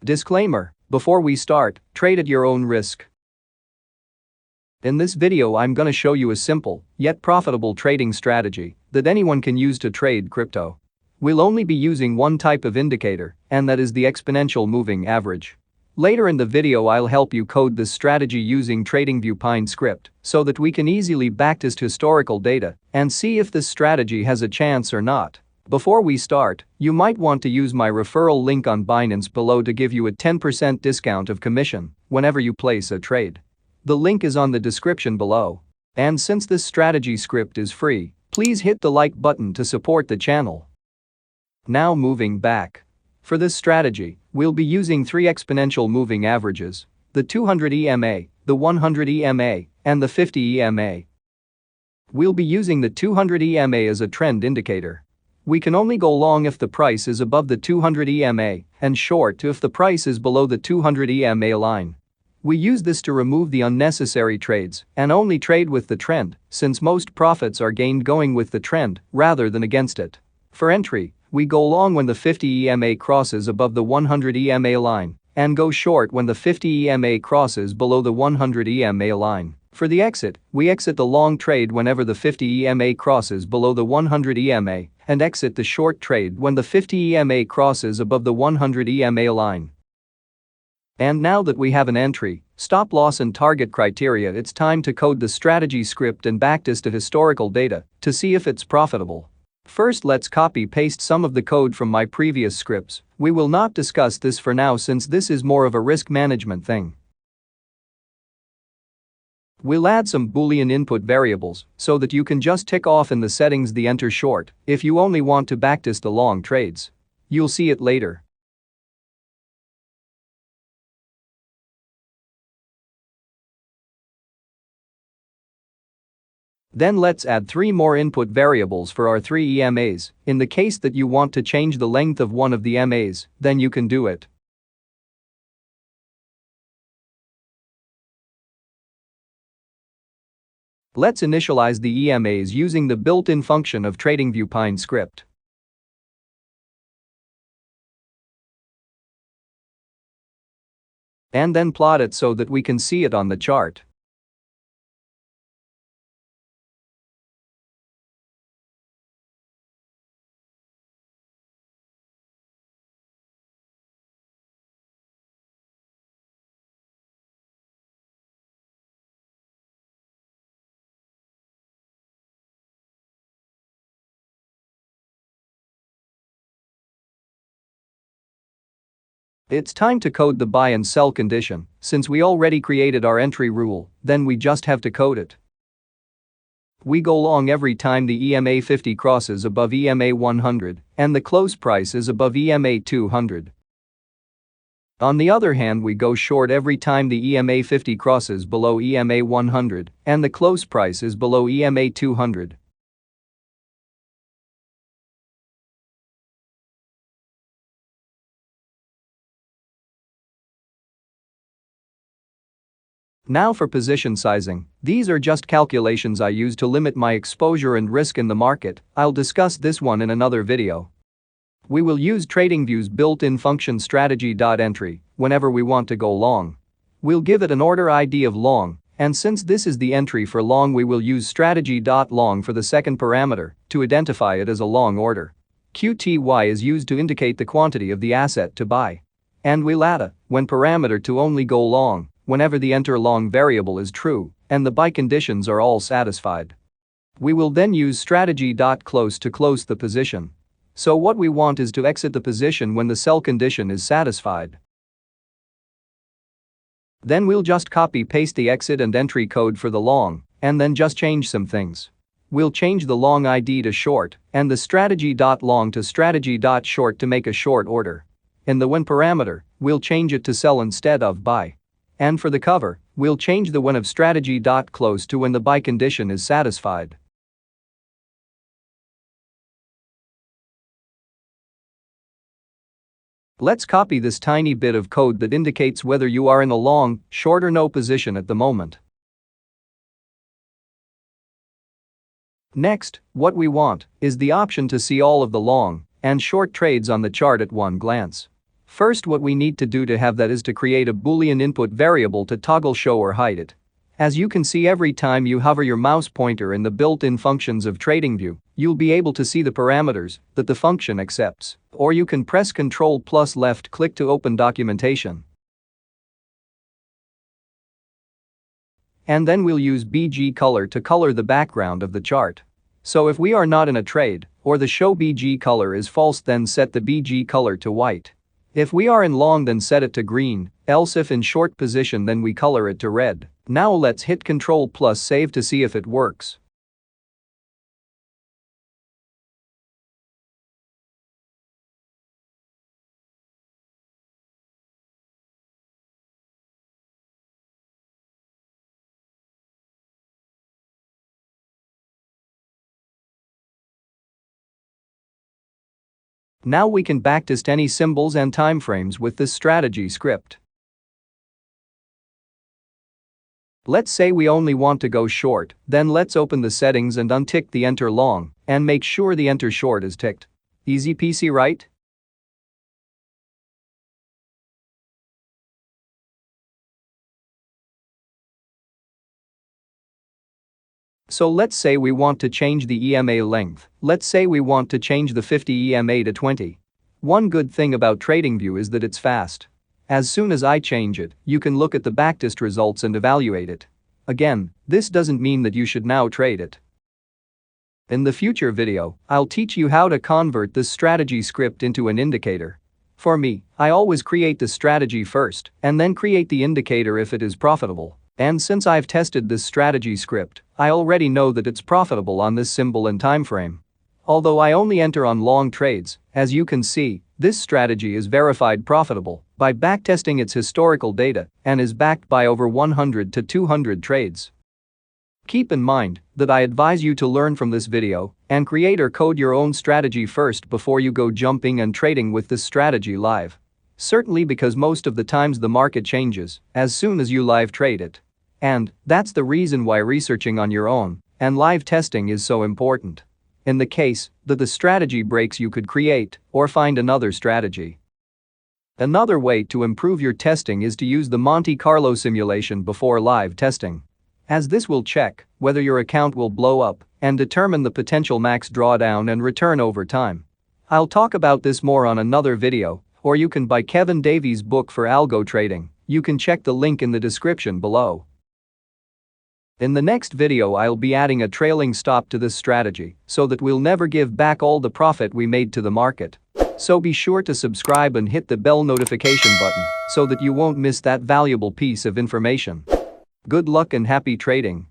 Disclaimer: before we start, trade at your own risk. In this video I'm gonna show you a simple, yet profitable trading strategy that anyone can use to trade crypto. We'll only be using one type of indicator, and that is the exponential moving average. Later in the video I'll help you code this strategy using TradingView Pine script so that we can easily backtest historical data and see if this strategy has a chance or not. Before we start, you might want to use my referral link on Binance below to give you a 10% discount of commission whenever you place a trade. The link is on the description below. And since this strategy script is free, please hit the like button to support the channel. Now moving back. For this strategy, we'll be using 3 exponential moving averages: the 200 EMA, the 100 EMA, and the 50 EMA. We'll be using the 200 EMA as a trend indicator. We can only go long if the price is above the 200 EMA and short if the price is below the 200 EMA line. We use this to remove the unnecessary trades and only trade with the trend, since most profits are gained going with the trend rather than against it. For entry, we go long when the 50 EMA crosses above the 100 EMA line and go short when the 50 EMA crosses below the 100 EMA line. For the exit, we exit the long trade whenever the 50 EMA crosses below the 100 EMA and exit the short trade when the 50 EMA crosses above the 100 EMA line. And now that we have an entry, stop loss and target criteria, it's time to code the strategy script and backtest the historical data to see if it's profitable. First, let's copy-paste some of the code from my previous scripts. We will not discuss this for now since this is more of a risk management thing. We'll add some Boolean input variables so that you can just tick off in the settings the enter short if you only want to backtest the long trades. You'll see it later. Then let's add 3 more input variables for our 3 EMAs. In the case that you want to change the length of one of the EMAs, then you can do it. Let's initialize the EMAs using the built-in function of TradingView Pine script. And then plot it so that we can see it on the chart. It's time to code the buy and sell condition. Since we already created our entry rule, then we just have to code it. We go long every time the EMA 50 crosses above EMA 100 and the close price is above EMA 200. On the other hand, we go short every time the EMA 50 crosses below EMA 100 and the close price is below EMA 200. Now for position sizing. These are just calculations I use to limit my exposure and risk in the market. I'll discuss this one in another video. We will use TradingView's built-in function strategy.entry whenever we want to go long. We'll give it an order ID of long, and since this is the entry for long, we will use strategy.long for the second parameter to identify it as a long order. QTY is used to indicate the quantity of the asset to buy. And we'll add a when parameter to only go long whenever the enter long variable is true and the buy conditions are all satisfied. We will then use strategy.close to close the position. So what we want is to exit the position when the sell condition is satisfied. Then we'll just copy-paste the exit and entry code for the long and then just change some things. We'll change the long ID to short and the strategy.long to strategy.short to make a short order. In the when parameter, we'll change it to sell instead of buy. And for the cover, we'll change the when of strategy.close to when the buy condition is satisfied. Let's copy this tiny bit of code that indicates whether you are in a long, short or no position at the moment. Next, what we want is the option to see all of the long and short trades on the chart at one glance. First, what we need to do to have that is to create a Boolean input variable to toggle show or hide it. As you can see, every time you hover your mouse pointer in the built-in functions of TradingView, you'll be able to see the parameters that the function accepts. Or you can press Ctrl plus left click to open documentation. And then we'll use BG color to color the background of the chart. So if we are not in a trade, or the show BG color is false, then set the BG color to white. If we are in long, then set it to green, else if in short position, then we color it to red. Now let's hit Ctrl plus save to see if it works. Now we can backtest any symbols and timeframes with this strategy script. Let's say we only want to go short, then let's open the settings and untick the enter long and make sure the enter short is ticked. Easy peasy, right? So let's say we want to change the EMA length. Let's say we want to change the 50 EMA to 20. One good thing about TradingView is that it's fast. As soon as I change it, you can look at the backtest results and evaluate it. Again, this doesn't mean that you should now trade it. In the future video, I'll teach you how to convert this strategy script into an indicator. For me, I always create the strategy first and then create the indicator if it is profitable. And since I've tested this strategy script, I already know that it's profitable on this symbol and time frame. Although I only enter on long trades, as you can see, this strategy is verified profitable by backtesting its historical data and is backed by over 100 to 200 trades. Keep in mind that I advise you to learn from this video and create or code your own strategy first before you go jumping and trading with this strategy live. Certainly, because most of the times the market changes as soon as you live trade it. And that's the reason why researching on your own and live testing is so important. In the case that the strategy breaks, you could create or find another strategy. Another way to improve your testing is to use the Monte Carlo simulation before live testing, as this will check whether your account will blow up and determine the potential max drawdown and return over time. I'll talk about this more on another video, or you can buy Kevin Davey's book for algo trading. You can check the link in the description below. In the next video, I'll be adding a trailing stop to this strategy so that we'll never give back all the profit we made to the market. So be sure to subscribe and hit the bell notification button so that you won't miss that valuable piece of information. Good luck and happy trading.